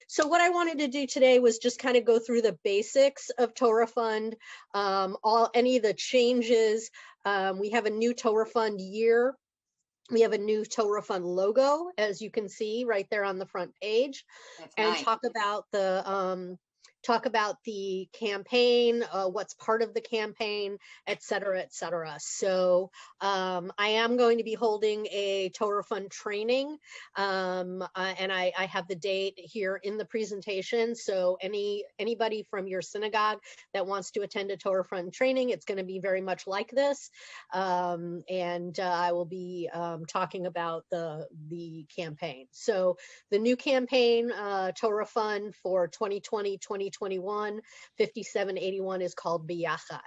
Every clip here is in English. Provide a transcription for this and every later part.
So what I wanted to do today was just kind of go through the basics of Torah Fund, any of the changes. We have a new Torah Fund year. We have a new Torah Fund logo, as you can see right there on the front page. That's and nice. talk about the campaign, what's part of the campaign, et cetera, et cetera. So I am going to be holding a Torah Fund training, and I have the date here in the presentation. So anybody from your synagogue that wants to attend a Torah Fund training, it's going to be very much like this, and I will be talking about the campaign. So the new campaign, Torah Fund for 2020-2021, 5781, is called Biyachad.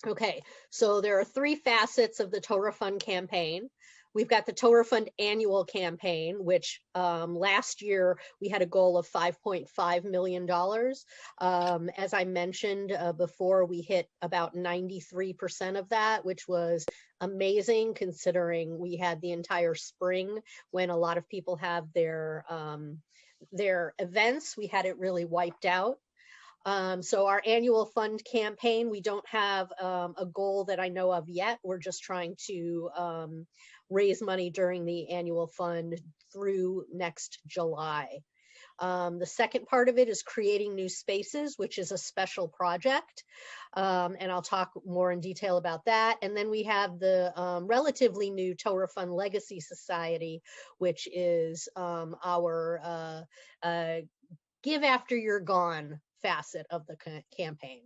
Okay, so there are three facets of the Torah Fund campaign. We've got the Torah Fund annual campaign, which last year we had a goal of $5.5 million. As I mentioned before, we hit about 93% of that, which was amazing considering we had the entire spring when a lot of people have their events. We had it really wiped out. So our annual fund campaign, we don't have a goal that I know of yet. We're just trying to raise money during the annual fund through next July. The second part of it is creating new spaces, which is a special project. And I'll talk more in detail about that. And then we have the relatively new Torah Fund Legacy Society, which is our give after you're gone facet of the campaign.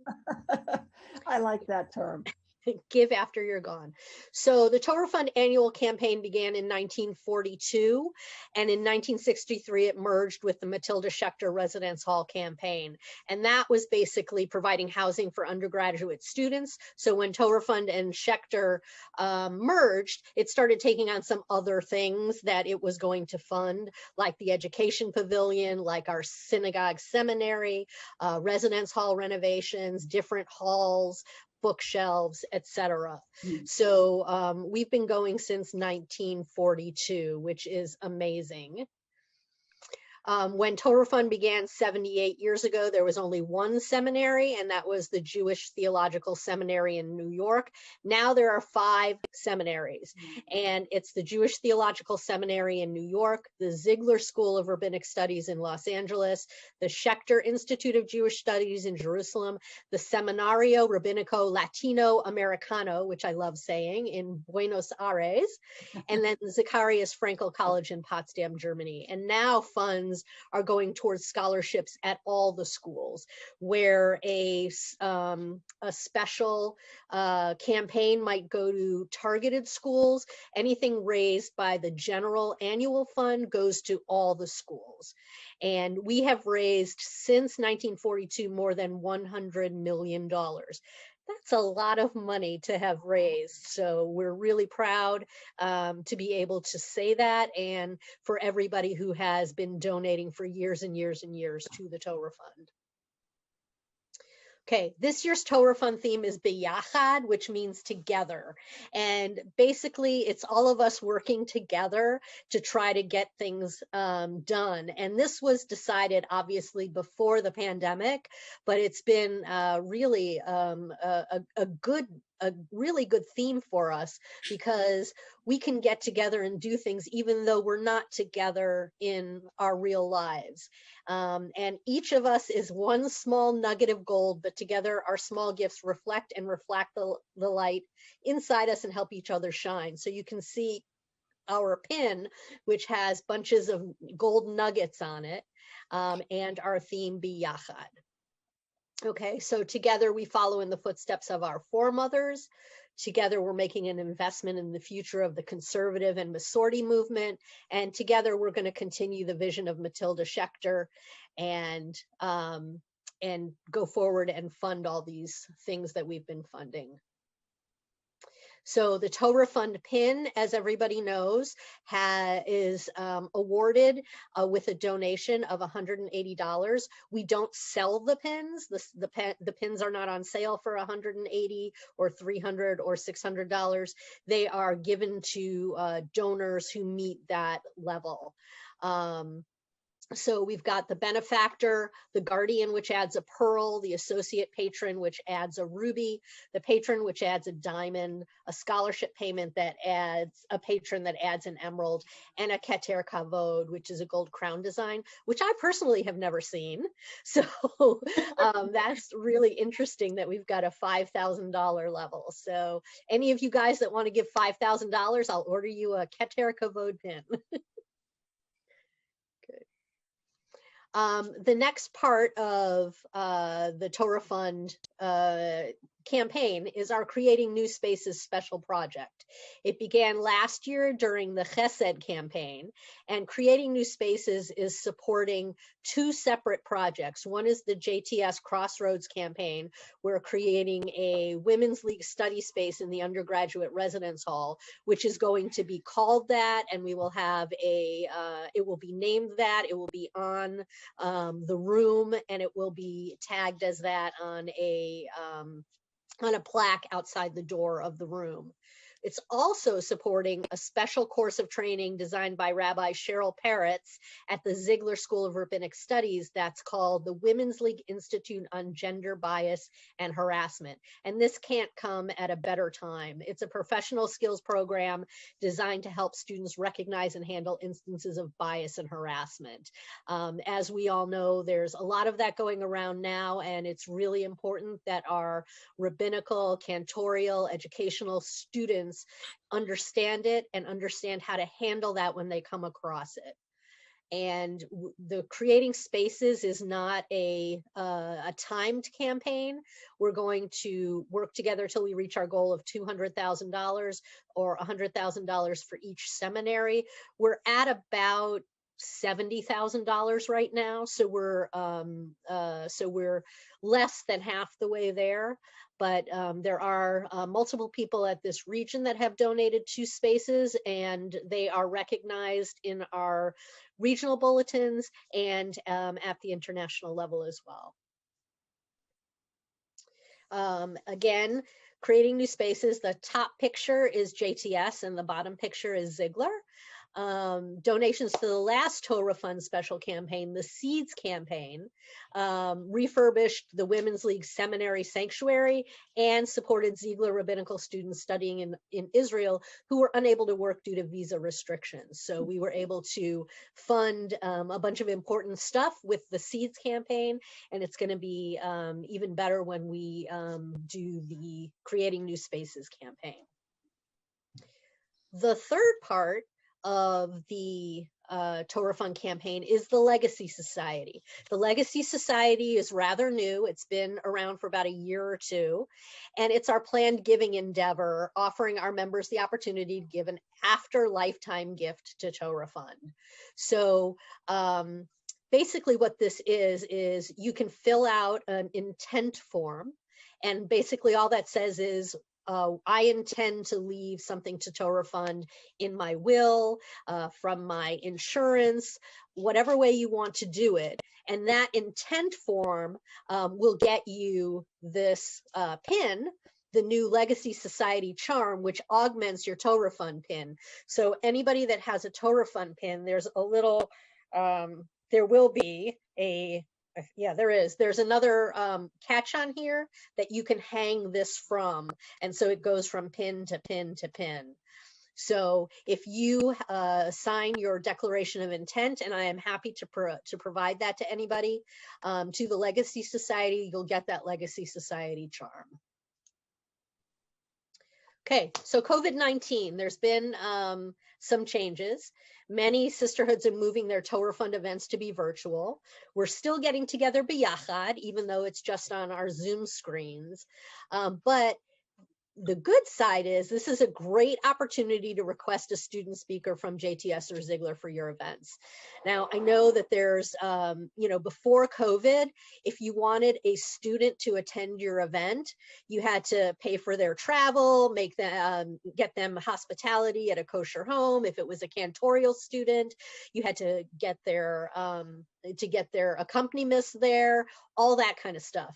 I like that term. Give after you're gone. So the Torah Fund annual campaign began in 1942, and in 1963 it merged with the Matilda Schechter Residence Hall campaign, and that was basically providing housing for undergraduate students. So when Torah Fund and Schechter merged, it started taking on some other things that it was going to fund, like the education pavilion, like our synagogue seminary, residence hall renovations, different halls, bookshelves, etc. So we've been going since 1942, which is amazing. When Torah Fund began 78 years ago, there was only one seminary, and that was the Jewish Theological Seminary in New York. Now there are 5 seminaries, and it's the Jewish Theological Seminary in New York, the Ziegler School of Rabbinic Studies in Los Angeles, the Schechter Institute of Jewish Studies in Jerusalem, the Seminario Rabbinico Latino Americano, which I love saying, in Buenos Aires, and then the Zacharias Frankel College in Potsdam, Germany. And now funds are going towards scholarships at all the schools, where a special campaign might go to targeted schools. Anything raised by the general annual fund goes to all the schools. And we have raised since 1942 more than $100 million. That's a lot of money to have raised. So we're really proud to be able to say that, and for everybody who has been donating for years and years and years to the Torah Fund. Okay, this year's Torah Fund theme is Biyachad, which means together. And basically, it's all of us working together to try to get things done. And this was decided, obviously, before the pandemic, but it's been really a really good theme for us, because we can get together and do things even though we're not together in our real lives. And each of us is one small nugget of gold, but together our small gifts reflect the light inside us and help each other shine. So you can see our pin, which has bunches of gold nuggets on it, and our theme Biyachad. Okay, so together we follow in the footsteps of our foremothers. Together we're making an investment in the future of the conservative and Masorti movement. And together we're going to continue the vision of Matilda Schechter and go forward and fund all these things that we've been funding. So the Torah Fund pin, as everybody knows, is awarded with a donation of $180. We don't sell the pins. The pins are not on sale for $180 or $300 or $600. They are given to donors who meet that level. So we've got the benefactor, the guardian, which adds a pearl, the associate patron, which adds a ruby, the patron, which adds a diamond, a scholarship payment that adds a patron that adds an emerald, and a keter kavod, which is a gold crown design, which I personally have never seen. So that's really interesting that we've got a $5,000 level. So any of you guys that want to give $5,000, I'll order you a keter kavod pin. The next part of the Torah Fund campaign is our Creating New Spaces special project. It began last year during the Chesed campaign, and Creating New Spaces is supporting two separate projects. One is the JTS Crossroads campaign. We're creating a women's league study space in the undergraduate residence hall, which is going to be called that, and we will have it will be named that, it will be on the room, and it will be tagged as that on a plaque outside the door of the room. It's also supporting a special course of training designed by Rabbi Cheryl Peretz at the Ziegler School of Rabbinic Studies that's called the Women's League Institute on Gender Bias and Harassment. And this can't come at a better time. It's a professional skills program designed to help students recognize and handle instances of bias and harassment. As we all know, there's a lot of that going around now, and it's really important that our rabbinical, cantorial, educational students understand it and understand how to handle that when they come across it. And the Creating Spaces is not a timed campaign. We're going to work together till we reach our goal of $200,000 or $100,000 for each seminary. We're at about $70,000 right now, so we're less than half the way there. But there are multiple people at this region that have donated to spaces, and they are recognized in our regional bulletins and at the international level as well. Again, Creating New Spaces, the top picture is JTS and the bottom picture is Ziegler. Donations to the last Torah Fund special campaign, the Seeds campaign, refurbished the Women's League Seminary Sanctuary and supported Ziegler rabbinical students studying in Israel who were unable to work due to visa restrictions. So we were able to fund a bunch of important stuff with the Seeds campaign, and it's going to be even better when we do the Creating New Spaces campaign. The third part of the Torah Fund campaign is the Legacy Society. The Legacy Society is rather new. It's been around for about a year or two, and it's our planned giving endeavor, offering our members the opportunity to give an after lifetime gift to Torah Fund. So basically what this is you can fill out an intent form, and basically all that says is, I intend to leave something to Torah Fund in my will, from my insurance, whatever way you want to do it. And that intent form will get you this pin, the new Legacy Society charm, which augments your Torah Fund pin. So anybody that has a Torah Fund pin, there's a little, there will be a, yeah, there is. There's another catch on here that you can hang this from. And so it goes from pin to pin to pin. So if you sign your declaration of intent, and I am happy to provide that to anybody, to the Legacy Society, you'll get that Legacy Society charm. Okay, so COVID-19, there's been some changes. Many sisterhoods are moving their Torah Fund events to be virtual. We're still getting together biyachad, even though it's just on our Zoom screens. But the good side is this is a great opportunity to request a student speaker from JTS or Ziegler for your events. Now, I know that there's, before COVID, if you wanted a student to attend your event, you had to pay for their travel, make them, get them hospitality at a kosher home. If it was a cantorial student, you had to get their accompaniments there, all that kind of stuff.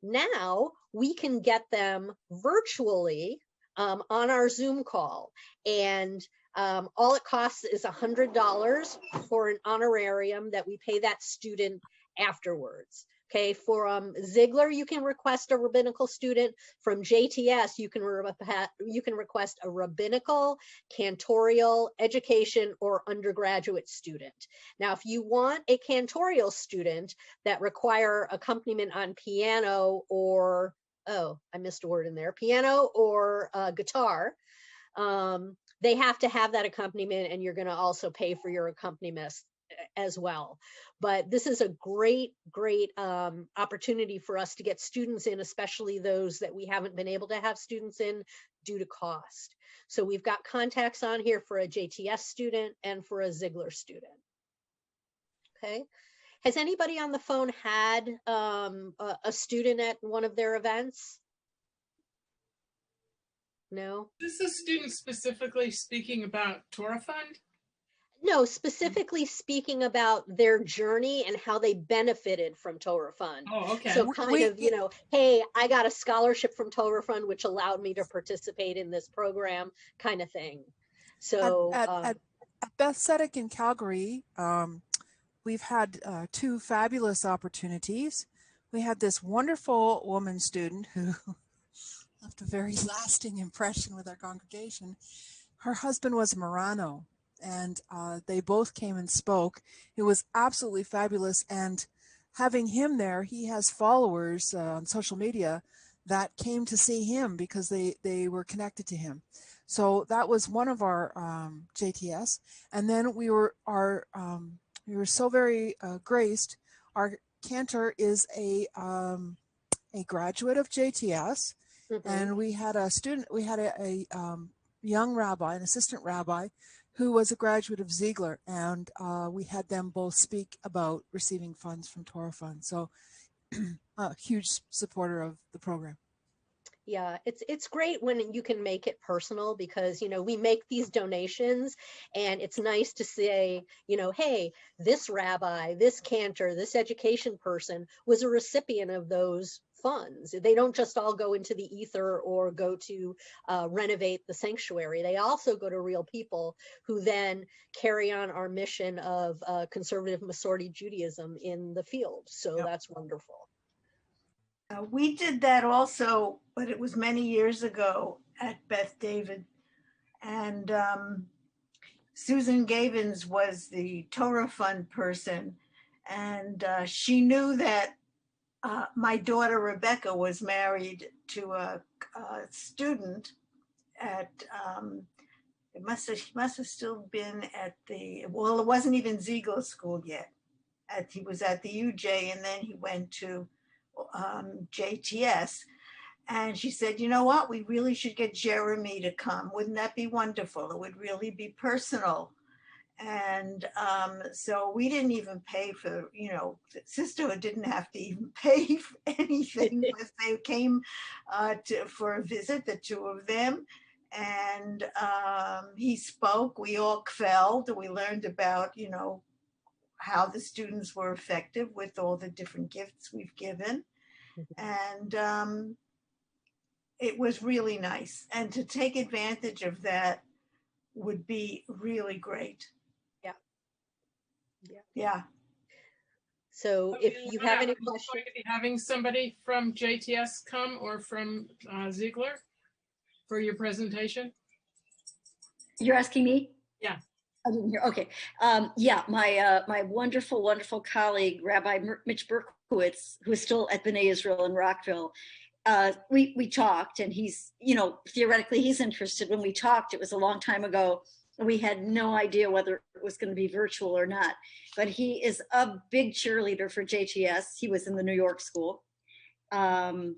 Now we can get them virtually on our Zoom call, and All it costs is $100 for an honorarium that we pay that student afterwards. Okay, from Ziegler, you can request a rabbinical student. From JTS, you can request a rabbinical, cantorial, education, or undergraduate student. Now, if you want a cantorial student that require accompaniment on piano or, oh, I missed a word in there, piano or guitar, they have to have that accompaniment, and you're going to also pay for your accompaniment as well. But this is a great opportunity for us to get students in, especially those that we haven't been able to have students in due to cost. So we've got contacts on here for a JTS student and for a Ziegler student. Okay. Has anybody on the phone had a student at one of their events? No? Is this a student specifically speaking about Torah Fund? No, specifically speaking about their journey and how they benefited from Torah Fund. Oh, okay. So kind of, you know, hey, I got a scholarship from Torah Fund, which allowed me to participate in this program, kind of thing. So at Beth Sedek in Calgary, we've had 2 fabulous opportunities. We had this wonderful woman student who left a very lasting impression with our congregation. Her husband was Marano, and they both came and spoke. It was absolutely fabulous. And having him there, he has followers on social media that came to see him because they were connected to him. So that was one of our JTS. And then we were so very graced. Our cantor is a graduate of JTS. Mm-hmm. And we had a student, we had a young rabbi, an assistant rabbi, who was a graduate of Ziegler, and we had them both speak about receiving funds from Torah Fund. So a huge supporter of the program. Yeah, it's great when you can make it personal, because, you know, we make these donations and it's nice to say, you know, hey, this rabbi, this cantor, this education person was a recipient of those funds. They don't just all go into the ether or go to renovate the sanctuary. They also go to real people who then carry on our mission of conservative Masorti Judaism in the field. So yep. That's wonderful. We did that also, but it was many years ago at Beth David. And Susan Gavins was the Torah Fund person. And she knew that my daughter Rebecca was married to a student at, he must have still been at well, it wasn't even Ziegler School yet. He was at the UJ, and then he went to JTS. And she said, you know what, we really should get Jeremy to come. Wouldn't that be wonderful? It would really be personal. And so we didn't even pay for, you know, the sisterhood didn't have to even pay for anything, but they came for a visit, the 2 of them. And he spoke, we all kvelled, we learned about, you know, how the students were effective with all the different gifts we've given. And it was really nice. And to take advantage of that would be really great. Yeah. Yeah. So if you have any questions. Going to be having somebody from JTS come or from Ziegler for your presentation? You're asking me? Yeah. I didn't hear. Okay. Yeah, my wonderful colleague, Rabbi Mitch Berkowitz, who is still at B'nai Israel in Rockville, we talked, and he's, you know, theoretically he's interested. When we talked, it was a long time ago. We had no idea whether it was going to be virtual or not, but he is a big cheerleader for JTS. He was in the New York school. And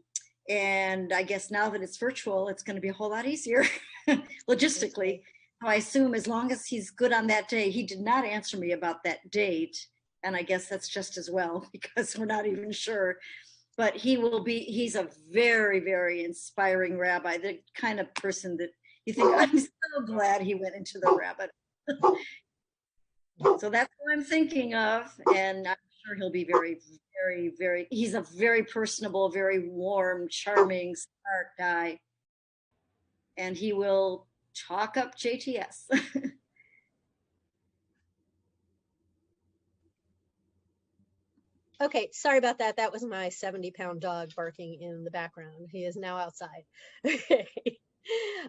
I guess now that it's virtual, it's going to be a whole lot easier logistically. I assume as long as he's good on that day. He did not answer me about that date, and I guess that's just as well, because we're not even sure. But he's a very, very inspiring rabbi, the kind of person that you think, I'm so glad he went into the rabbit. So that's what I'm thinking of, and I'm sure he'll be very, very, very, he's a very personable, very warm, charming, smart guy. And he will talk up JTS. Okay, sorry about that. That was my 70-pound dog barking in the background. He is now outside. Okay.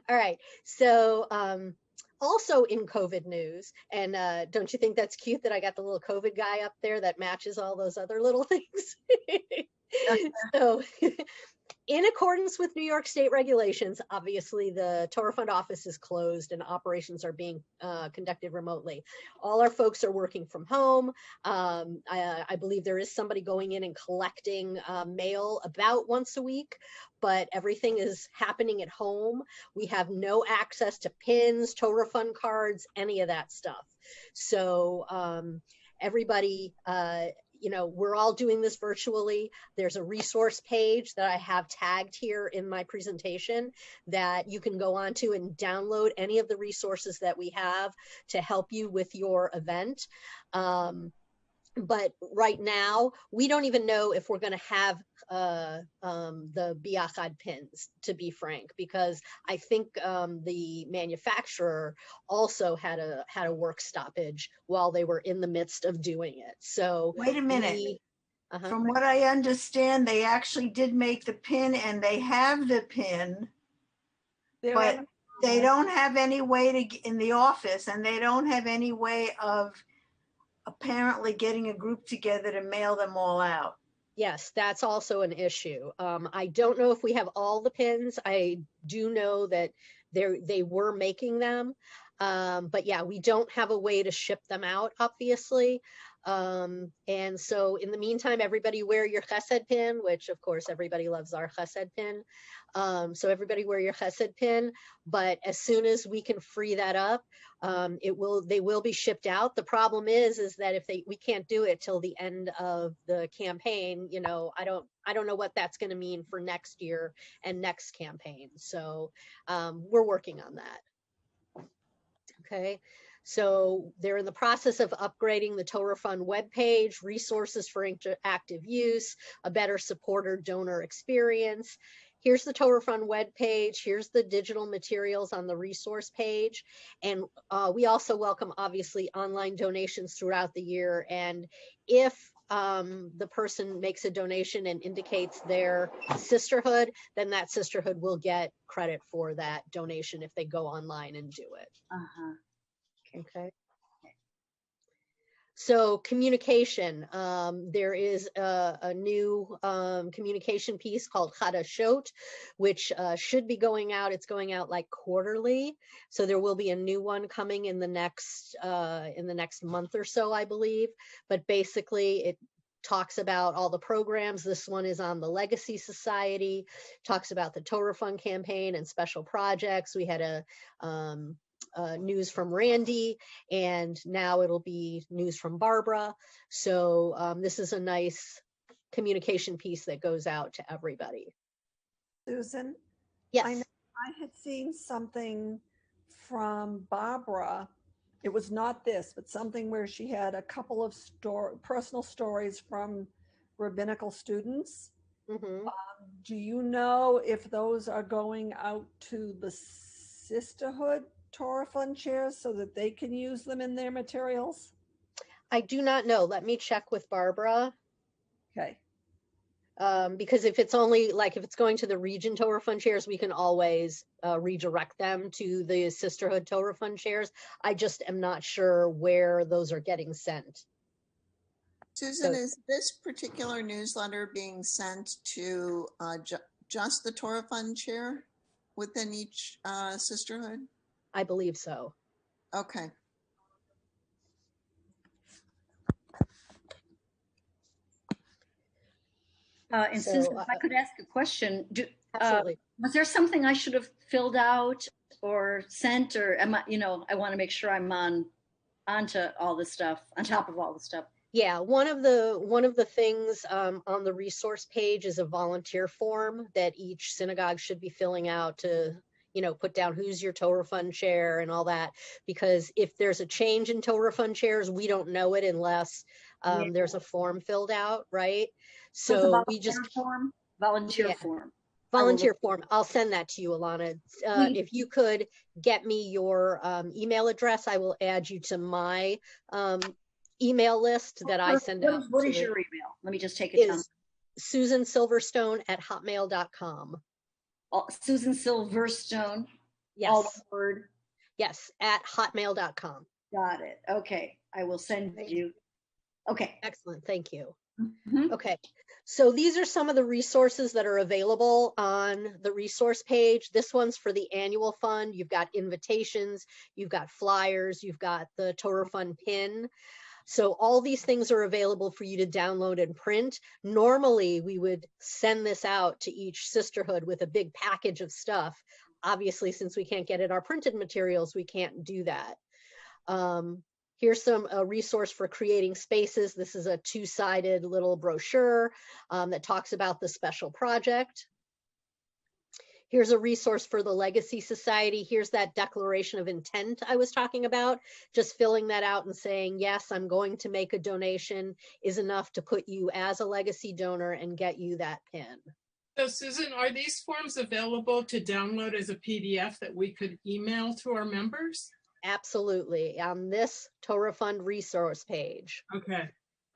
All right. So also in COVID news, and don't you think that's cute that I got the little COVID guy up there that matches all those other little things? So in accordance with New York State regulations, obviously the Torah Fund office is closed and operations are being conducted remotely. All our folks are working from home. I believe there is somebody going in and collecting mail about once a week, but everything is happening at home. We have no access to pins, Torah Fund cards, any of that stuff. So everybody, we're all doing this virtually. There's a resource page that I have tagged here in my presentation that you can go onto and download any of the resources that we have to help you with your event. But right now, we don't even know if we're going to have the Biachad pins, to be frank, because I think the manufacturer also had a work stoppage while they were in the midst of doing it. So Wait a minute. From what I understand, they actually did make the pin and they have the pin, but they don't have any way to get in the office, and they don't have any way of apparently getting a group together to mail them all out. Yes, that's also an issue. I don't know if we have all the pins. I do know that they were making them. But yeah, we don't have a way to ship them out, obviously. And so in the meantime, everybody wear your chesed pin, which of course everybody loves our chesed pin. So everybody wear your chesed pin, but as soon as we can free that up, they will be shipped out. The problem is that if we can't do it till the end of the campaign, I don't know what that's going to mean for next year and next campaign. So we're working on that. Okay. So they're in the process of upgrading the Torah Fund webpage, resources for interactive use, a better supporter donor experience. Here's the Torah Fund webpage. Here's the digital materials on the resource page. And we also welcome, obviously, online donations throughout the year. And if the person makes a donation and indicates their sisterhood, then that sisterhood will get credit for that donation if they go online and do it. Okay. So communication, there is a new communication piece called Chadashot, which should be going out. It's going out like quarterly. So there will be a new one coming in the next month or so, I believe. But basically it talks about all the programs. This one is on the Legacy Society, talks about the Torah Fund campaign and special projects. We had a news from Randy, and now it'll be news from Barbara. So this is a nice communication piece that goes out to everybody. Susan? Yes. I had seen something from Barbara. It was not this, but something where she had a couple of personal stories from rabbinical students. Mm-hmm. Do you know if those are going out to the sisterhood Torah Fund chairs so that they can use them in their materials? I do not know. Let me check with Barbara. Okay. Because if it's going to the region Torah Fund chairs, we can always redirect them to the sisterhood Torah Fund chairs. I just am not sure where those are getting sent. Susan, is this particular newsletter being sent to just the Torah Fund chair within each sisterhood? I believe so. Okay. And Susan, if I could ask a question, absolutely. Was there something I should have filled out or sent, or am I, I want to make sure I'm onto all this stuff, on top of all the stuff. Yeah, one of the things on the resource page is a volunteer form that each synagogue should be filling out to, put down who's your Torah Fund chair and all that. Because if there's a change in Torah Fund chairs, we don't know it unless there's a form filled out, right? So we just volunteer form. Volunteer form. I'll send that to you, Alana. If you could get me your email address, I will add you to my email list that I send out. What is your email? Let me just take it down. Is susansilverstone@hotmail.com. Susan Silverstone. Yes. All one word. Yes, at hotmail.com. Got it. Okay. I will send you. Okay. Excellent. Thank you. Mhm. Okay. So these are some of the resources that are available on the resource page. This one's for the annual fund. You've got invitations, you've got flyers, you've got the Torah Fund pin. So all these things are available for you to download and print. Normally, we would send this out to each sisterhood with a big package of stuff. Obviously, since we can't get it our printed materials, we can't do that. Here's a resource for creating spaces. This is a two-sided little brochure that talks about the special project. Here's a resource for the Legacy Society. Here's that declaration of intent I was talking about. Just filling that out and saying, yes, I'm going to make a donation is enough to put you as a legacy donor and get you that pin. So Susan, are these forms available to download as a PDF that we could email to our members? Absolutely, on this Torah Fund resource page. Okay.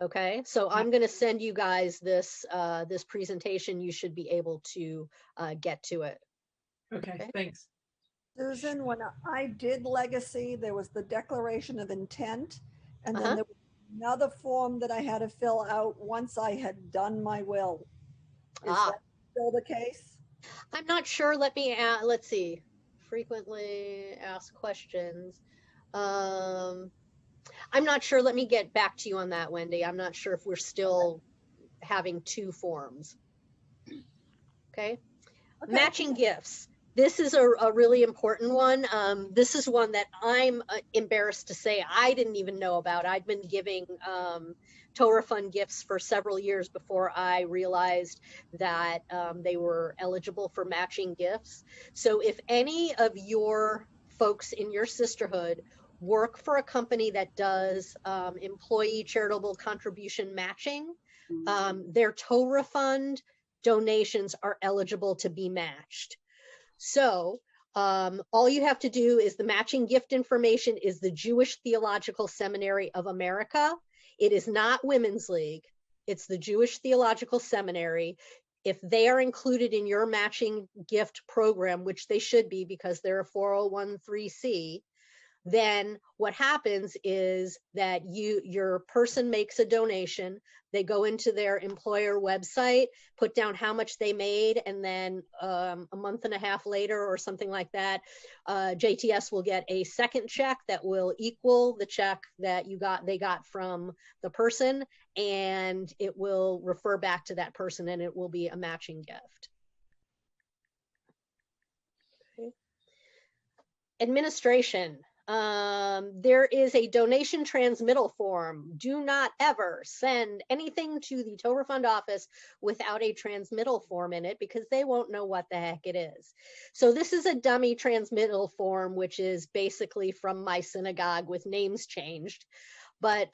Okay, so I'm going to send you guys this this presentation. You should be able to get to it. Okay, thanks. Susan, when I did Legacy, there was the declaration of intent, and then there was another form that I had to fill out once I had done my will. Is that still the case? I'm not sure. Let's see. Frequently asked questions. I'm not sure. Let me get back to you on that, Wendy. I'm not sure if we're still having two forms. Okay. Matching gifts. This is a really important one. This is one that I'm embarrassed to say I didn't even know about. I'd been giving Torah Fund gifts for several years before I realized that they were eligible for matching gifts. So if any of your folks in your sisterhood work for a company that does employee charitable contribution matching, their Torah Fund donations are eligible to be matched. So all you have to do is the matching gift information is the Jewish Theological Seminary of America. It is not Women's League. It's the Jewish Theological Seminary. If they are included in your matching gift program, which they should be because they're a 401(c), then what happens is that your person makes a donation. They go into their employer website, put down how much they made, and then a month and a half later or something like that, JTS will get a second check that will equal the check that they got from the person, and it will refer back to that person, and it will be a matching gift. Okay. Administration. There is a donation transmittal form. Do not ever send anything to the Torah Fund office without a transmittal form in it because they won't know what the heck it is. So this is a dummy transmittal form, which is basically from my synagogue with names changed. But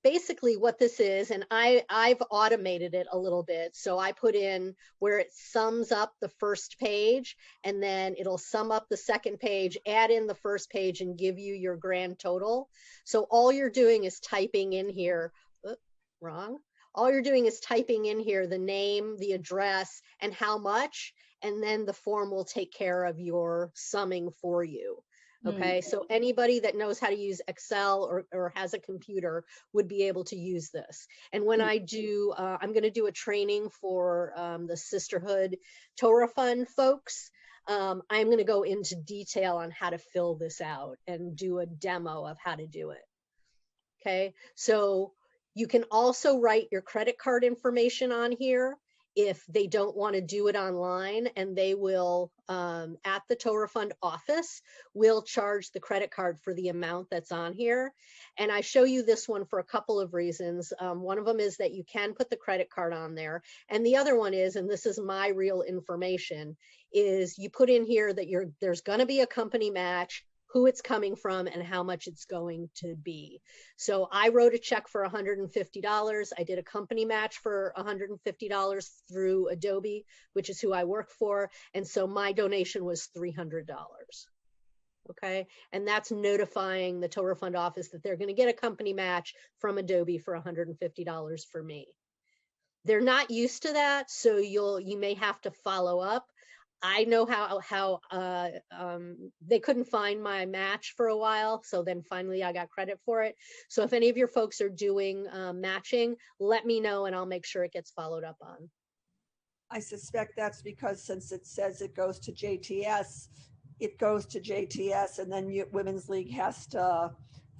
basically what this is, and I've automated it a little bit. So I put in where it sums up the first page, and then it'll sum up the second page, add in the first page, and give you your grand total. So all you're doing is typing in here, all you're doing is typing in here the name, the address, and how much, and then the form will take care of your summing for you. Okay, so anybody that knows how to use Excel or has a computer would be able to use this. And when I do, I'm going to do a training for the Sisterhood Torah Fund folks. I'm going to go into detail on how to fill this out and do a demo of how to do it. Okay, so you can also write your credit card information on here if they don't want to do it online, and they will, at the Torah Fund office, will charge the credit card for the amount that's on here. And I show you this one for a couple of reasons. One of them is that you can put the credit card on there. And the other one is, and this is my real information, is you put in here that there's going to be a company match who it's coming from, and how much it's going to be. So I wrote a check for $150. I did a company match for $150 through Adobe, which is who I work for. And so my donation was $300. Okay. And that's notifying the Torah Fund office that they're going to get a company match from Adobe for $150 for me. They're not used to that, so you may have to follow up. I know how they couldn't find my match for a while, so then finally I got credit for it. So if any of your folks are doing matching, let me know and I'll make sure it gets followed up on. I suspect that's because since it says it goes to JTS, it goes to JTS, and then Women's League has to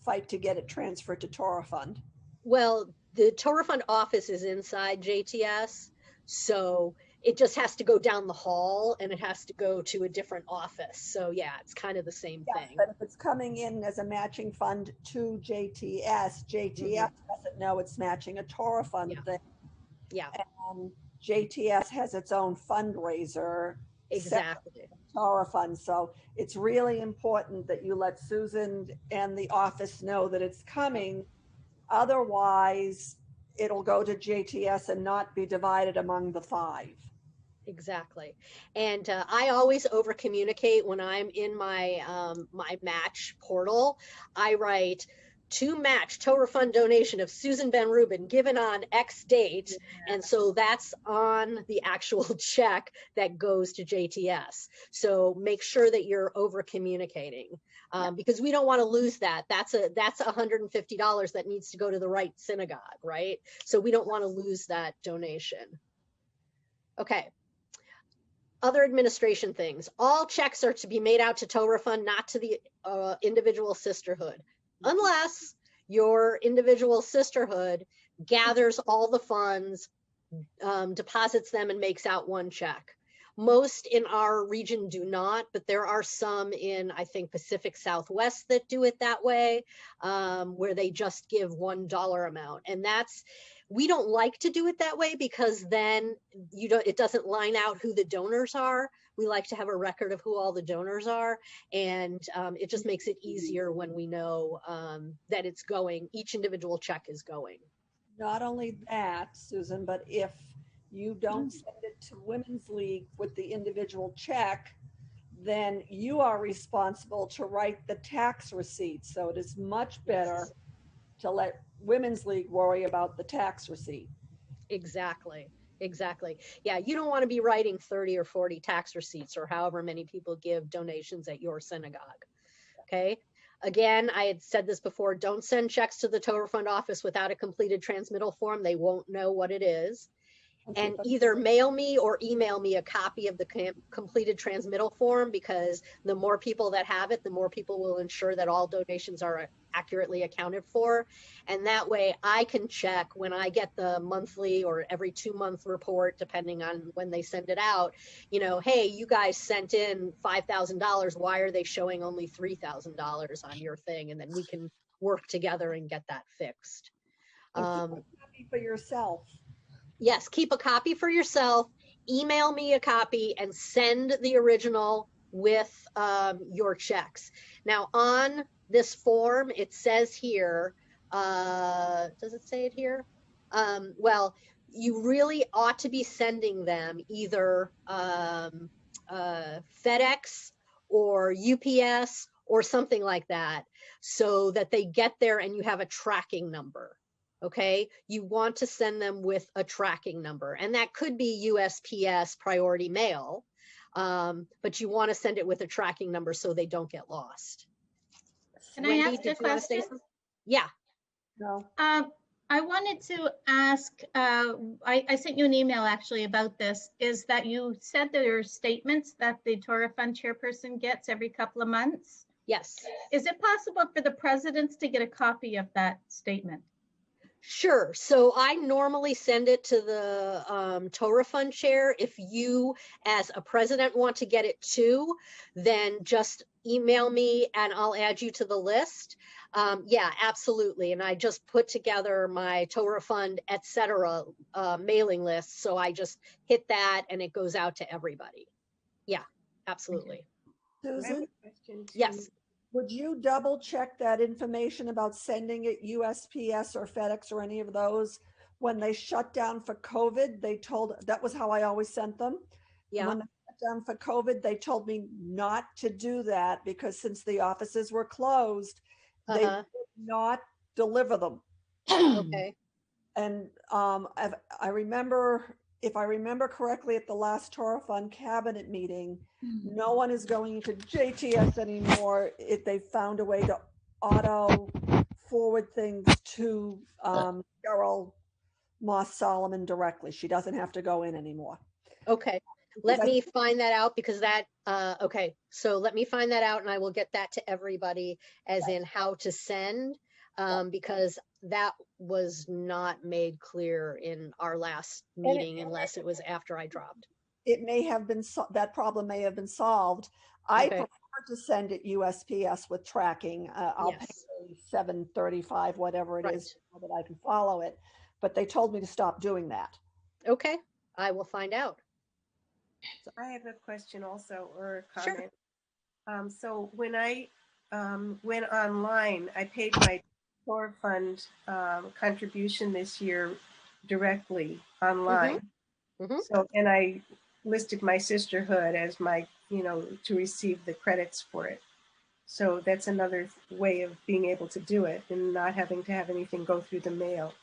fight to get it transferred to Torah Fund. Well, the Torah Fund office is inside JTS, so it just has to go down the hall and it has to go to a different office. So yeah, it's kind of the same thing. But if it's coming in as a matching fund to JTS, JTS doesn't know it's matching a Torah Fund thing. Yeah, And JTS has its own fundraiser. exactly. Torah Fund. So it's really important that you let Susan and the office know that it's coming. Otherwise, it'll go to JTS and not be divided among the 5. Exactly. And I always over communicate when I'm in my my match portal. I write to match Torah Fund donation of Susan Ben Rubin given on X date. And so that's on the actual check that goes to JTS. So make sure that you're over communicating because we don't want to lose that. That's $150 that needs to go to the right synagogue, right? So we don't want to lose that donation. Okay. Other administration things. All checks are to be made out to Torah Fund, not to the individual sisterhood, unless your individual sisterhood gathers all the funds, deposits them, and makes out one check. Most in our region do not, but there are some in, I think, Pacific Southwest that do it that way, where they just give $1 amount. And we don't like to do it that way because then it doesn't line out who the donors are. We like to have a record of who all the donors are. And it just makes it easier when we know that it's going, each individual check is going. Not only that, Susan, but if you don't send it to Women's League with the individual check, then you are responsible to write the tax receipt. So it is much better to let Women's League worry about the tax receipt. Exactly. Yeah, you don't want to be writing 30 or 40 tax receipts or however many people give donations at your synagogue. Okay. Again, I had said this before, don't send checks to the Torah Fund office without a completed transmittal form. They won't know what it is. And either mail me or email me a copy of the completed transmittal form, because the more people that have it, the more people will ensure that all donations are accurately accounted for. And that way I can check when I get the monthly or every 2-month report, depending on when they send it out, hey, you guys sent in $5,000. Why are they showing only $3,000 on your thing? And then we can work together and get that fixed. Keep a copy for yourself. Yes, keep a copy for yourself, email me a copy, and send the original with your checks. Now, on this form, it says here, does it say it here? Well, you really ought to be sending them either FedEx or UPS or something like that, so that they get there and you have a tracking number. Okay, you want to send them with a tracking number, and that could be USPS priority mail, but you want to send it with a tracking number so they don't get lost. Can Wendy, I ask a question? Yeah. No. I wanted to ask, I sent you an email actually about this, is that you said there are statements that the Torah Fund chairperson gets every couple of months. Yes. Is it possible for the presidents to get a copy of that statement? Sure. So I normally send it to the Torah Fund chair. If you, as a president, want to get it too, then just email me and I'll add you to the list. Yeah, absolutely. And I just put together my Torah Fund, etc. Mailing list. So I just hit that and it goes out to everybody. Yeah, absolutely. Susan? Yes. Would you double check that information about sending it USPS or FedEx or any of those? When they shut down for COVID, they told, that was how I always sent them. Yeah. When they shut down for COVID, they told me not to do that because since the offices were closed, they Uh-huh. would not deliver them. Okay. And I remember, if I remember correctly, at the last Torah Fund cabinet meeting, no one is going to JTS anymore if they found a way to auto forward things to Cheryl Moss Solomon directly. She doesn't have to go in anymore. Okay. Let me find that out because that, okay. So let me find that out and I will get that to everybody as in how to send, because that was not made clear in our last meeting unless it was after I dropped. It may have been, that problem may have been solved. I Okay. prefer to send it USPS with tracking. I'll pay $7.35, whatever it is, so that I can follow it. But they told me to stop doing that. Okay. I will find out. So I have a question also, or a Sure. comment. So when I went online, I paid my Torah Fund contribution this year directly online. Mhm. So, and I listed my sisterhood as my, to receive the credits for it. So that's another way of being able to do it and not having to have anything go through the mail.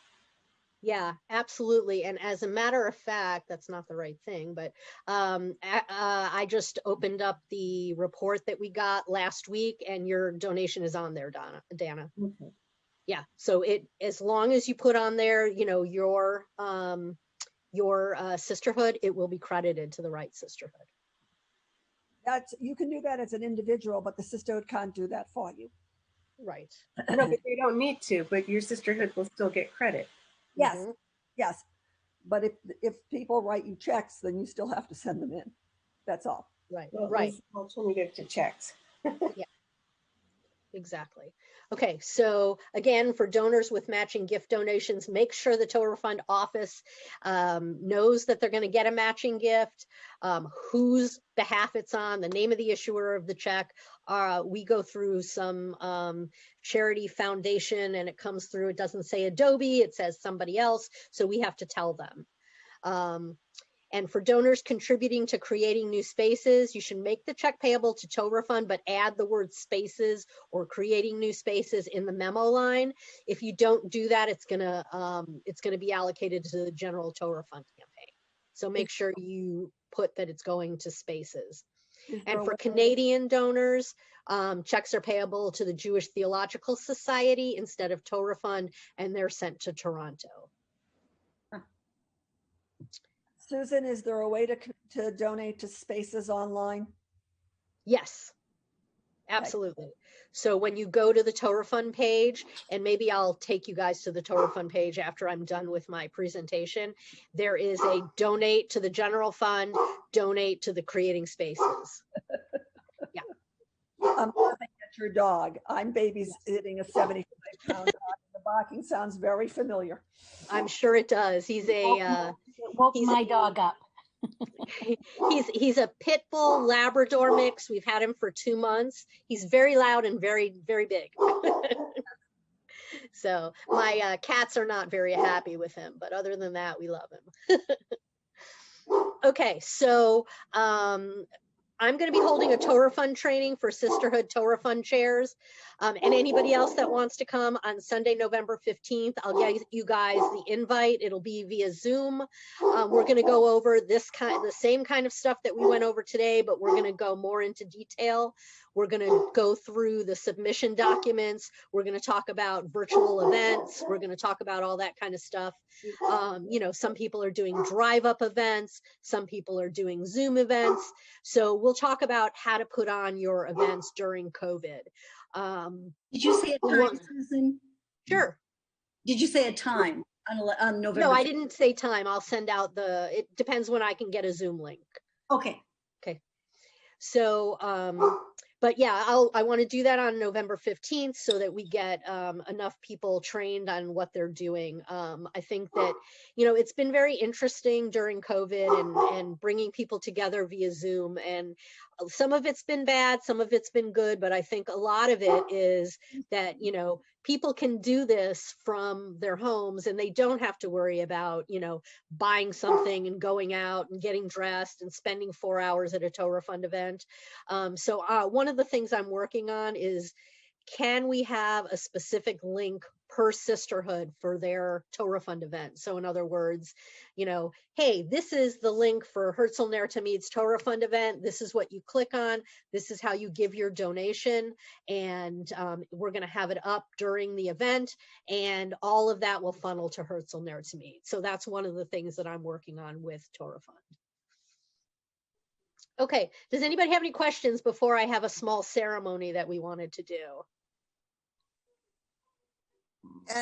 Yeah, absolutely. And as a matter of fact, that's not the right thing, but I just opened up the report that we got last week and your donation is on there, Dana. Okay. Yeah. So as long as you put on there, your sisterhood, it will be credited to the right sisterhood. You can do that as an individual, but the sisterhood can't do that for you. Right. No, but they don't need to, but your sisterhood will still get credit. Yes, Mhm. yes. But if people write you checks, then you still have to send them in. That's all. Right. Well, Right. there's an alternative to checks. Yeah. Exactly. Okay, so again, for donors with matching gift donations, make sure the Torah Fund office knows that they're going to get a matching gift, whose behalf it's on, the name of the issuer of the check. We go through some charity foundation and it comes through, it doesn't say Adobe, it says somebody else, so we have to tell them. And for donors contributing to creating new spaces, you should make the check payable to Torah Fund, but add the word spaces or creating new spaces in the memo line. If you don't do that, it's gonna be allocated to the general Torah Fund campaign. So make sure you put that it's going to spaces. And for Canadian donors, checks are payable to the Jewish Theological Society instead of Torah Fund, and they're sent to Toronto. Susan, is there a way to donate to spaces online? Yes, absolutely. So when you go to the Torah Fund page, and maybe I'll take you guys to the Torah Fund page after I'm done with my presentation, there is a donate to the general fund, donate to the creating spaces. Yeah. I'm laughing at your dog. I'm babysitting a 75-pound dog. The barking sounds very familiar. I'm sure it does. He's my dog up. He's a pit bull Labrador mix. We've had him for 2 months. He's very loud and very, very big. So my cats are not very happy with him, but other than that, we love him. Okay, so I'm going to be holding a Torah Fund training for Sisterhood Torah Fund chairs. And anybody else that wants to come on Sunday, November 15th, I'll get you guys the invite. It'll be via Zoom. We're going to go over the same kind of stuff that we went over today, but we're going to go more into detail. We're going to go through the submission documents. We're going to talk about virtual events. We're going to talk about all that kind of stuff. Some people are doing drive-up events. Some people are doing Zoom events. So we'll talk about how to put on your events during COVID. Did you say a time, Susan? Sure. Did you say a time on November? No, I didn't say time. I'll send out it depends when I can get a Zoom link. Okay. Okay. So, but yeah, I want to do that on November 15th so that we get enough people trained on what they're doing. I think that, it's been very interesting during COVID and bringing people together via Zoom. And some of it's been bad, some of it's been good, but I think a lot of it is that, you know, people can do this from their homes and they don't have to worry about, you know, buying something and going out and getting dressed and spending 4 hours at a Torah Fund event. So one of the things I'm working on is, can we have a specific link per sisterhood for their Torah Fund event? So in other words, you know, hey, this is the link for Herzl Ner Tamid's Torah Fund event. This is what you click on. This is how you give your donation. And we're going to have it up during the event. And all of that will funnel to Herzl Ner Tamid. So that's one of the things that I'm working on with Torah Fund. Okay, does anybody have any questions before I have a small ceremony that we wanted to do?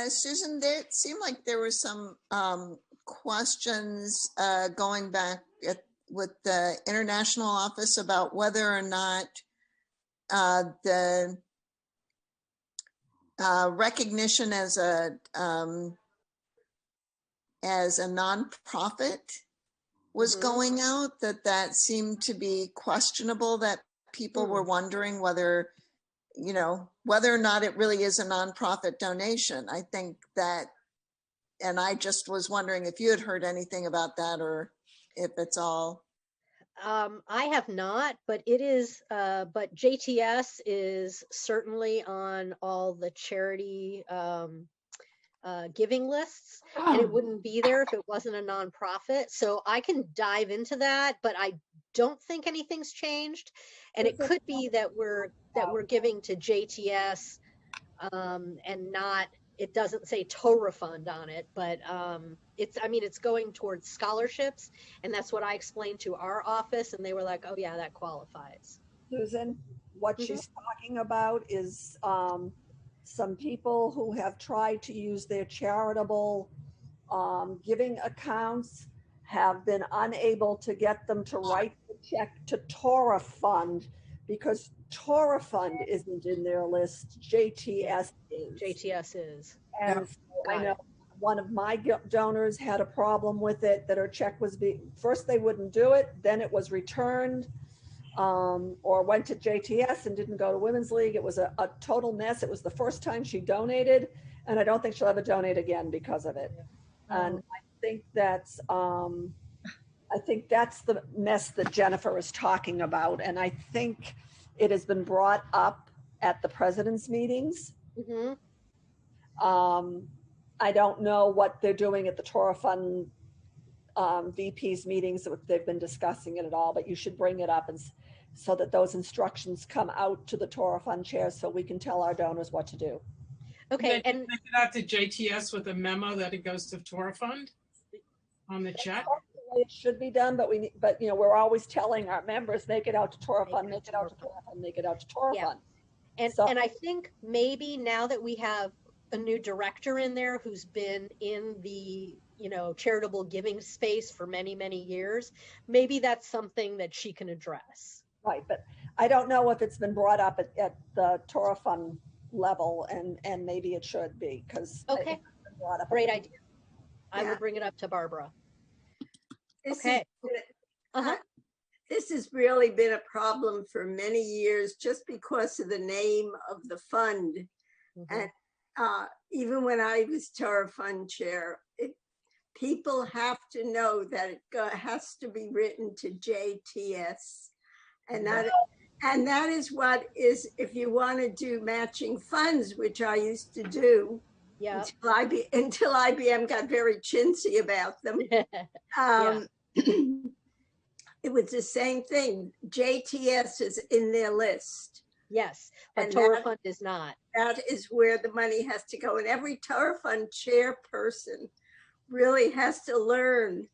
Susan, it seemed like there were some questions going back with the international office about whether or not the recognition as a nonprofit was going out, that seemed to be questionable, that people were wondering whether, you know, whether or not it really is a nonprofit donation. I think that, and I just was wondering if you had heard anything about that or if it's all. I have not, but it is, but JTS is certainly on all the charity giving lists, and it wouldn't be there if it wasn't a nonprofit. So I can dive into that, but I don't think anything's changed. And it could be that we're giving to JTS and not, it doesn't say Torah Fund on it, but it's, I mean, it's going towards scholarships, and that's what I explained to our office, and they were like, oh yeah, that qualifies. Susan, what she's talking about is some people who have tried to use their charitable giving accounts have been unable to get them to write the check to Torah Fund because Torah Fund isn't in their list. JTS is. JTS is. And so I know one of my donors had a problem with it, that her check was first they wouldn't do it, then it was returned. Or went to JTS and didn't go to Women's League. It was a total mess. It was the first time she donated, and I don't think she'll ever donate again because of it. And I think that's the mess that Jennifer is talking about. And I think it has been brought up at the president's meetings. I don't know what they're doing at the Torah Fund VP's meetings, if they've been discussing it at all, but you should bring it up, and so that those instructions come out to the Torah Fund chairs so we can tell our donors what to do. Okay, and send it out to JTS with a memo that it goes to Torah Fund on the check. It should be done, but you know, we're always telling our members, make it out to Torah Fund, make it out to Torah Fund, make it out to Torah Fund. And I think maybe now that we have a new director in there who's been in the, you know, charitable giving space for many, many years, maybe that's something that she can address. Right, but I don't know if it's been brought up at the Torah Fund level, and maybe it should be, because okay, great idea. I will bring it up to Barbara. Okay. This has really been a problem for many years just because of the name of the fund. And even when I was Torah Fund chair, people have to know that it has to be written to JTS. And that is what is, if you want to do matching funds, which I used to do until IBM got very chintzy about them. It was the same thing. JTS is in their list. Yes, but Torah Fund is not. That is where the money has to go. And every Torah Fund chairperson really has to learn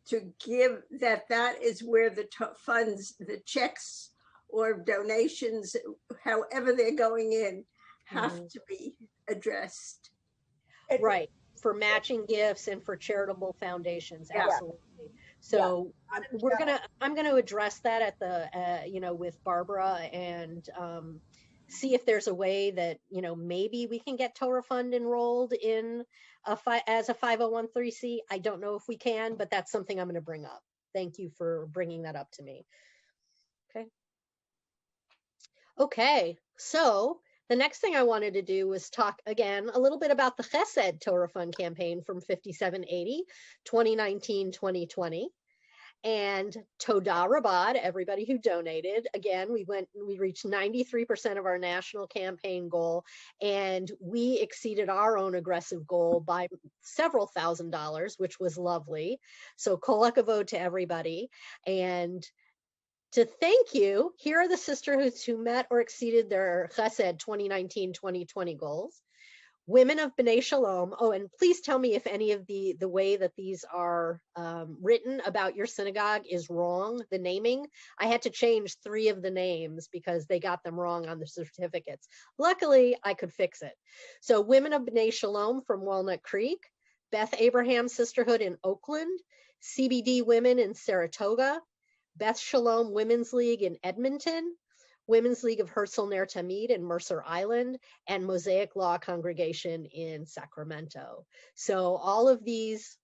to give that is where the funds, the checks or donations, however they're going in, have to be addressed. Right, for matching gifts and for charitable foundations, absolutely. So I'm gonna address that at the you know, with Barbara, and see if there's a way that, you know, maybe we can get Torah Fund enrolled in as a 501(c)(3). I don't know if we can, but that's something I'm going to bring up. Thank you for bringing that up to me. Okay. Okay, so the next thing I wanted to do was talk again a little bit about the Chesed Torah Fund campaign from 5780, 2019, 2020. And Toda Rabad, everybody who donated. Again, we reached 93% of our national campaign goal, and we exceeded our own aggressive goal by several $1,000s, which was lovely. So kol hakavod to everybody. And to thank you, here are the sisterhoods who met or exceeded their Chesed 2019-2020 goals. Women of B'nai Shalom. Oh, and please tell me if any of the way that these are written about your synagogue is wrong, the naming. I had to change 3 of the names because they got them wrong on the certificates. Luckily, I could fix it. So Women of B'nai Shalom from Walnut Creek, Beth Abraham Sisterhood in Oakland, CBD Women in Saratoga, Beth Shalom Women's League in Edmonton, Women's League of Herzl Ner Tamid in Mercer Island, and Mosaic Law Congregation in Sacramento. So all of these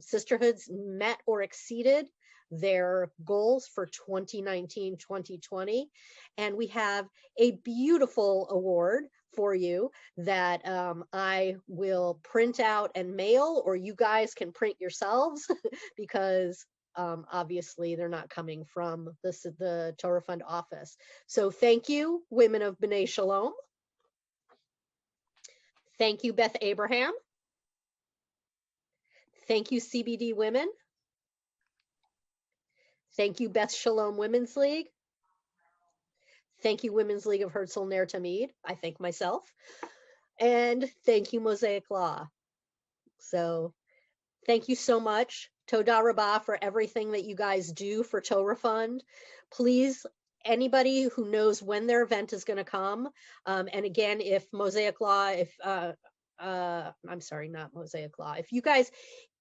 sisterhoods met or exceeded their goals for 2019-2020. And we have a beautiful award for you that I will print out and mail, or you guys can print yourselves because obviously they're not coming from the Torah Fund office. So thank you, Women of B'nai Shalom. Thank you, Beth Abraham. Thank you, CBD Women. Thank you, Beth Shalom Women's League. Thank you, Women's League of Herzl Ner Tamid. I thank myself. And thank you, Mosaic Law. So thank you so much. Toda Rabah for everything that you guys do for Torah Fund. Please, anybody who knows when their event is going to come, and again, if Mosaic Law, I'm sorry, not Mosaic Law. If you guys,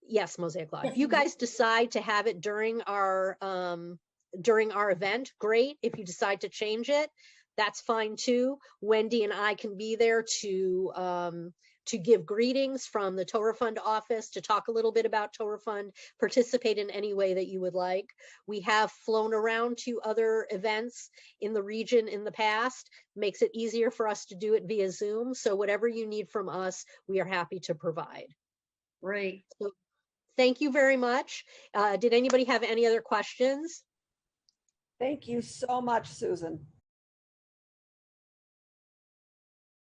yes, Mosaic Law. If you guys decide to have it during our event, great. If you decide to change it, that's fine too. Wendy and I can be there to give greetings from the Torah Fund office, to talk a little bit about Torah Fund, participate in any way that you would like. We have flown around to other events in the region in the past, makes it easier for us to do it via Zoom. So whatever you need from us, we are happy to provide. Great. So thank you very much. Did anybody have any other questions? Thank you so much, Susan.